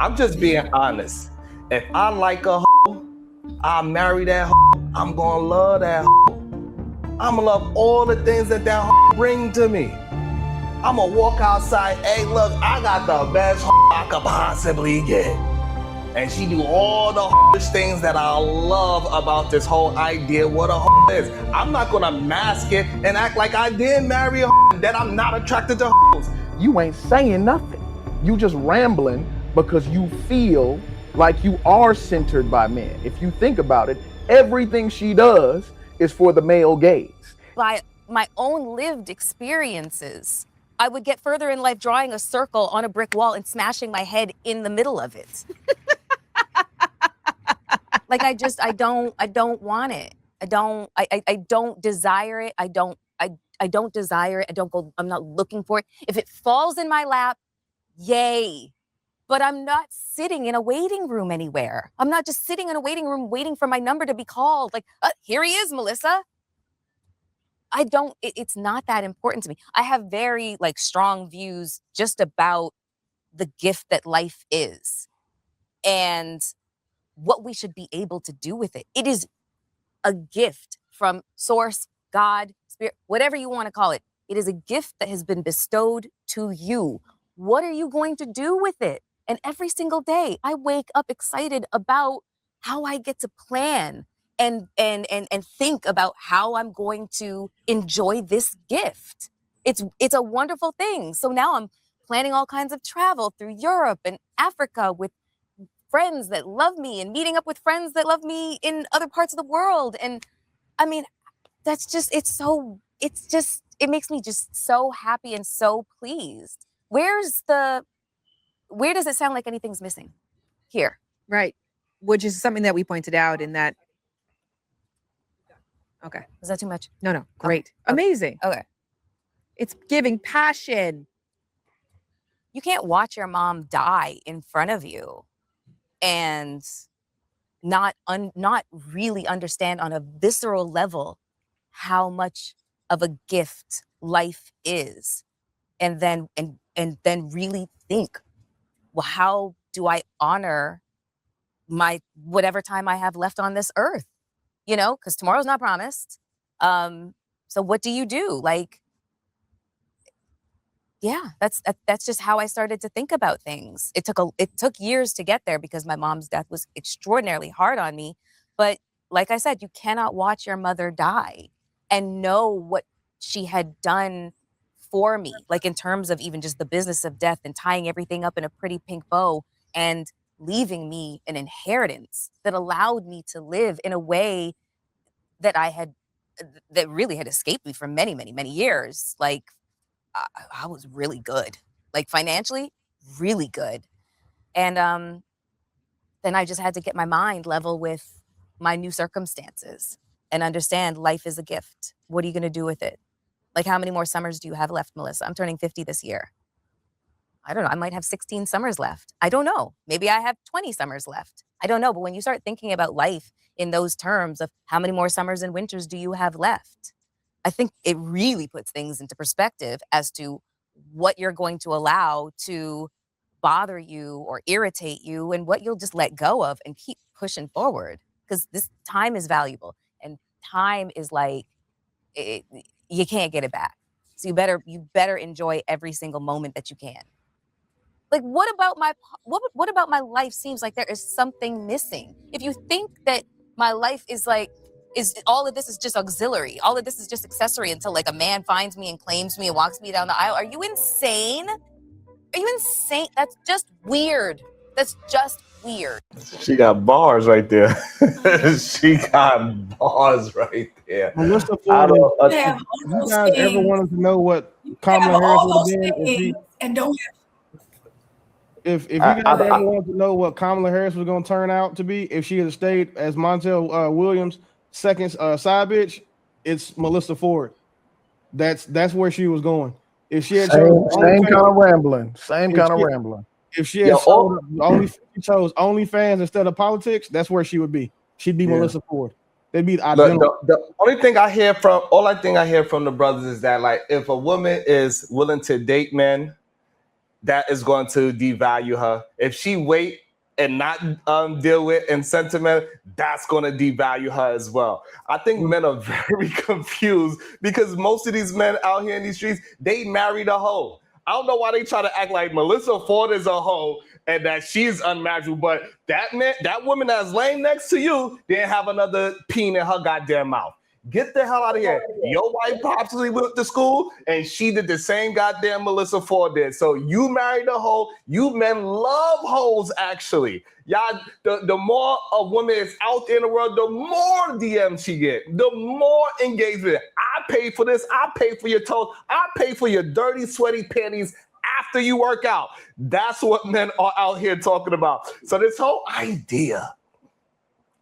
I'm just being honest. If I like a hoe, I'll marry that hoe. I'm gonna love that hoe. I'm gonna love all the things that hoe bring to me. I'm gonna walk outside, hey, look, I got the best hoe I could possibly get. And she do all the things that I love about this whole idea what a hoe is. I'm not gonna mask it and act like I did marry a hoe, that I'm not attracted to hoes. You ain't saying nothing. You just rambling because you feel like you are centered by men. If you think about it, everything she does is for the male gaze. By my own lived experiences, I would get further in life drawing a circle on a brick wall and smashing my head in the middle of it. Like I don't want it. I don't desire it. I don't desire it. I'm not looking for it. If it falls in my lap, yay. But I'm not sitting in a waiting room anywhere. I'm not just sitting in a waiting room waiting for my number to be called. Like, here he is, Melyssa. It's not that important to me. I have very strong views just about the gift that life is and what we should be able to do with it. It is a gift from source, God, spirit, whatever you want to call it. It is a gift that has been bestowed to you. What are you going to do with it? And every single day I wake up excited about how I get to plan and think about how I'm going to enjoy this gift. It's a wonderful thing. So now I'm planning all kinds of travel through Europe and Africa with friends that love me and meeting up with friends that love me in other parts of the world. And I mean, that's just, it makes me just so happy and so pleased. Where does it sound like anything's missing? Here. Right. Which is something that we pointed out in that. Okay. Is that too much? No. Great. Okay. Amazing. Okay. It's giving passion. You can't watch your mom die in front of you and not really understand on a visceral level how much of a gift life is. And then really think, well, how do I honor my whatever time I have left on this earth? You know, because tomorrow's not promised. So what do you do? Yeah, that's just how I started to think about things. It took years to get there because my mom's death was extraordinarily hard on me. But like I said, you cannot watch your mother die and know what she had done for me, like in terms of even just the business of death and tying everything up in a pretty pink bow and leaving me an inheritance that allowed me to live in a way that that really had escaped me for many, many, many years. Like I was really good, like financially, really good. And then I just had to get my mind level with my new circumstances and understand life is a gift. What are you going to do with it? Like, how many more summers do you have left, Melyssa? I'm turning 50 this year. I don't know. I might have 16 summers left. I don't know. Maybe I have 20 summers left. I don't know. But when you start thinking about life in those terms of how many more summers and winters do you have left, I think it really puts things into perspective as to what you're going to allow to bother you or irritate you and what you'll just let go of and keep pushing forward. Because this time is valuable and time is you can't get it back. So you better enjoy every single moment that you can. Like, what about my life seems like there is something missing? If you think that my life is all of this is just auxiliary, all of this is just accessory until a man finds me and claims me and walks me down the aisle, are you insane? Are you insane? That's just weird. That's just weird. She got bars right there. She got bars right there. Melyssa, you guys ever wanted to know what Kamala Harris would have been if she and don't have. If you guys ever wanted to know what Kamala Harris was going to turn out to be if she had stayed as Montel Williams' second side bitch, it's Melyssa Ford. That's where she was going. If she had same kind of rambling. If she had chose OnlyFans instead of politics, that's where she would be. She'd be Melyssa Ford. They'd be identical. The only thing I hear from the brothers is that if a woman is willing to date men that is going to devalue her. If she wait and not deal with in sentiment, that's going to devalue her as well. I think men are very confused because most of these men out here in these streets, they married a hoe. I don't know why they try to act like Melyssa Ford is a hoe and that she's unmarriageable, but that woman that's laying next to you didn't have another peen in her goddamn mouth. Get the hell out of here. Your wife possibly went to school and she did the same goddamn Melyssa Ford did. So you married a hoe. You men love hoes, actually. Y'all, the more a woman is out there in the world, the more DMs she get, the more engagement. I pay for this. I pay for your toes. I pay for your dirty, sweaty panties after you work out. That's what men are out here talking about. So this whole idea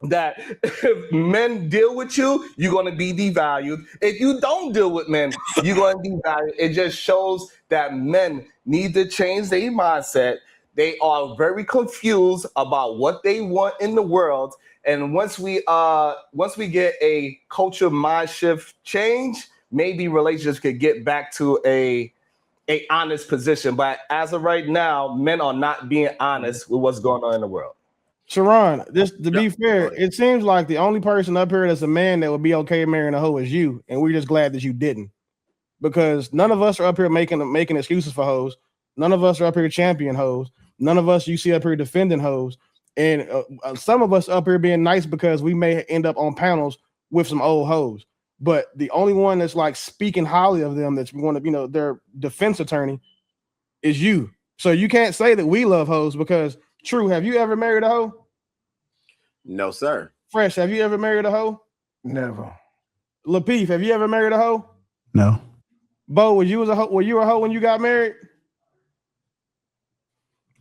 that if men deal with you, you're going to be devalued. If you don't deal with men, you're going to be devalued. It just shows that men need to change their mindset. They are very confused about what they want in the world. And once we get a culture mind shift change, maybe relationships could get back to a honest position. But as of right now, men are not being honest with what's going on in the world. Sharon, just to be fair, it seems like the only person up here that's a man that would be okay marrying a hoe is you, and we're just glad that you didn't, because none of us are up here making excuses for hoes. None of us are up here championing hoes. None of us you see up here defending hoes, and some of us up here being nice because we may end up on panels with some old hoes. But the only one that's like speaking highly of them, that's going to, their defense attorney, is you. So you can't say that we love hoes because. True, have you ever married a hoe? No, sir. Fresh, have you ever married a hoe? Never. Lapeef, have you ever married a hoe? No. Bo, were you a hoe when you got married?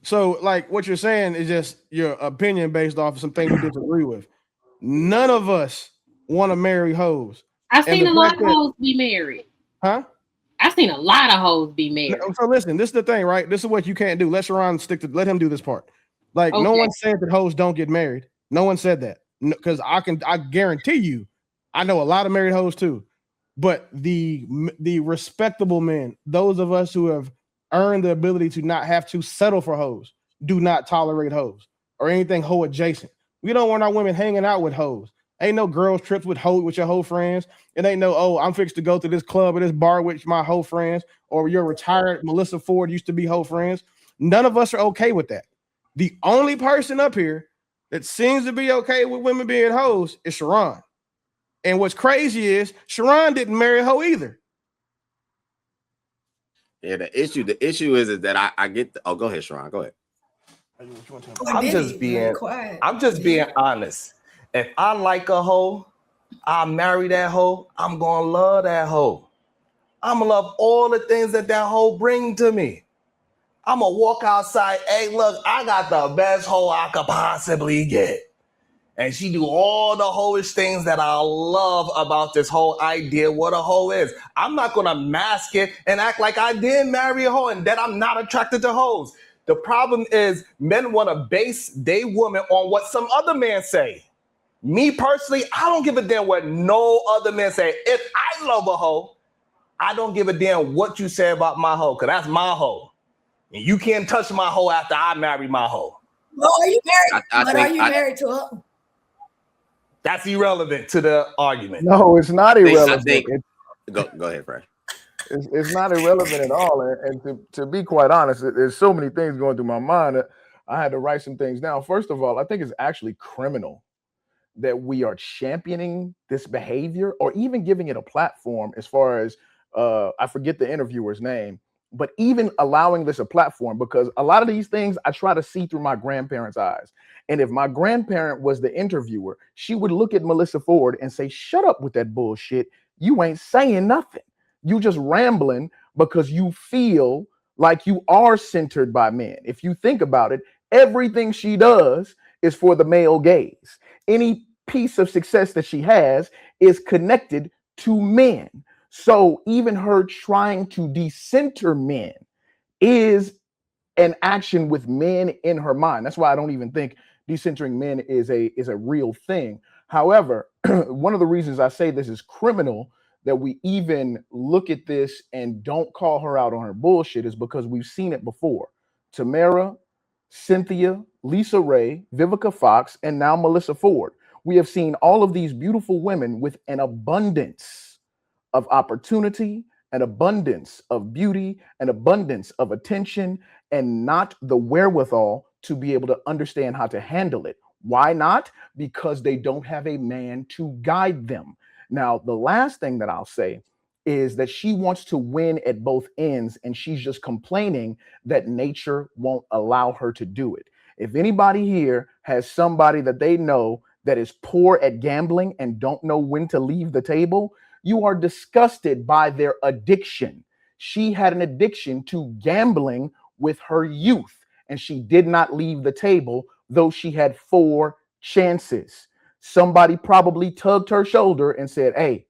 So, like, what you're saying is just your opinion based off of some things you disagree with. None of us want to marry hoes. I've seen a lot of hoes be married. Huh? I've seen a lot of hoes be married. So listen, this is the thing, right? This is what you can't do. Let Sharon let him do this part. Like, okay. No one said that hoes don't get married. No one said that. Because I guarantee you, I know a lot of married hoes too. But the respectable men, those of us who have earned the ability to not have to settle for hoes, do not tolerate hoes or anything hoe adjacent. We don't want our women hanging out with hoes. Ain't no girls trips with your hoe friends. It ain't no, oh, I'm fixed to go to this club or this bar with my hoe friends, or your retired Melyssa Ford used to be hoe friends. None of us are okay with that. The only person up here that seems to be okay with women being hoes is Sharon. And what's crazy is Sharon didn't marry a hoe either. Yeah, the issue is that I get go ahead, Sharon. Go ahead. I'm just being honest. If I like a hoe, I marry that hoe, I'm gonna love that hoe. I'm gonna love all the things that hoe bring to me. I'm gonna walk outside. Hey, look, I got the best hoe I could possibly get. And she do all the hoish things that I love about this whole idea what a hoe is. I'm not gonna mask it and act like I did marry a hoe and that I'm not attracted to hoes. The problem is men wanna base their woman on what some other man say. Me personally, I don't give a damn what no other man say. If I love a hoe, I don't give a damn what you say about my hoe, because that's my hoe. And you can't touch my hoe after I marry my hoe. Well, are you married? Are you married to a hoe? That's irrelevant to the argument. No, it's not irrelevant. Go ahead, Fresh. It's not irrelevant at all. And to be quite honest, there's so many things going through my mind that I had to write some things down. First of all, I think it's actually criminal that we are championing this behavior or even giving it a platform as far as, I forget the interviewer's name, but even allowing this a platform, because a lot of these things I try to see through my grandparents' eyes. And if my grandparent was the interviewer, she would look at Melyssa Ford and say, shut up with that bullshit. You ain't saying nothing. You just rambling because you feel like you are centered by men. If you think about it, everything she does is for the male gaze. Any piece of success that she has is connected to men. So even her trying to decenter men is an action with men in her mind. That's why I don't even think decentering men is a real thing. However, one of the reasons I say this is criminal, that we even look at this and don't call her out on her bullshit is because we've seen it before. Tamara, Cynthia, Lisa Ray, Vivica Fox, and now Melyssa Ford. We have seen all of these beautiful women with an abundance of opportunity, an abundance of beauty, an abundance of attention, and not the wherewithal to be able to understand how to handle it. Why not? Because they don't have a man to guide them. Now, the last thing that I'll say is that she wants to win at both ends, and she's just complaining that nature won't allow her to do it. If anybody here has somebody that they know that is poor at gambling and don't know when to leave the table, you are disgusted by their addiction. She had an addiction to gambling with her youth, and she did not leave the table, though she had 4 chances. Somebody probably tugged her shoulder and said, hey,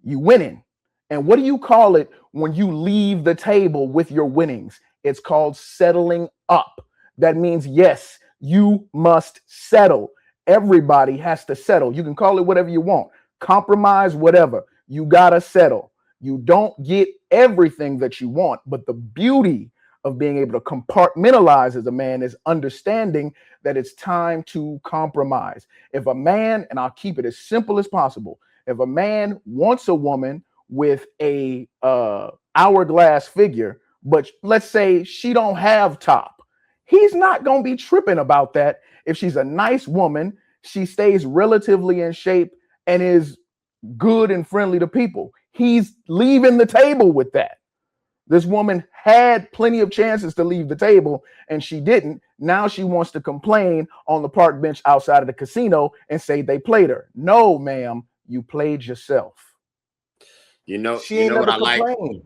you winning. And what do you call it when you leave the table with your winnings? It's called settling up. That means, yes, you must settle. Everybody has to settle. You can call it whatever you want. Compromise, whatever. You got to settle. You don't get everything that you want, but the beauty of being able to compartmentalize as a man is understanding that it's time to compromise. If a man, and I'll keep it as simple as possible, if a man wants a woman with a hourglass figure, but let's say she don't have top, he's not going to be tripping about that. If she's a nice woman, she stays relatively in shape and is good and friendly to people, he's leaving the table with that. This woman had plenty of chances to leave the table and she didn't. Now she wants to complain on the park bench outside of the casino and say they played her. No, ma'am, you played yourself. You know, she ain't never complained.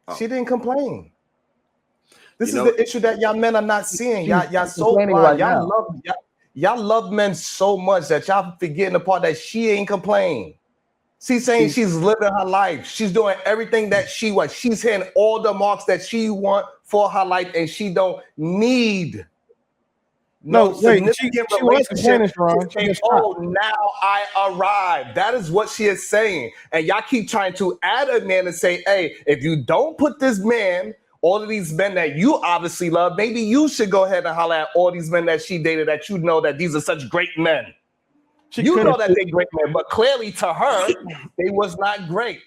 Oh. She didn't complain. This is the issue that y'all men are not seeing. Y'all so blind. Right y'all love men so much that y'all forgetting the part that she ain't complained. She's saying she's living her life. She's doing everything that she wants. She's hitting all the marks that she wants for her life, and she don't need no significant relationship. Oh, now I arrived. That is what she is saying. And y'all keep trying to add a man and say, hey, if you don't put this man, all of these men that you obviously love, maybe you should go ahead and holler at all these men that she dated that you know that these are such great men. You know that they're great men, but clearly to her, they was not great.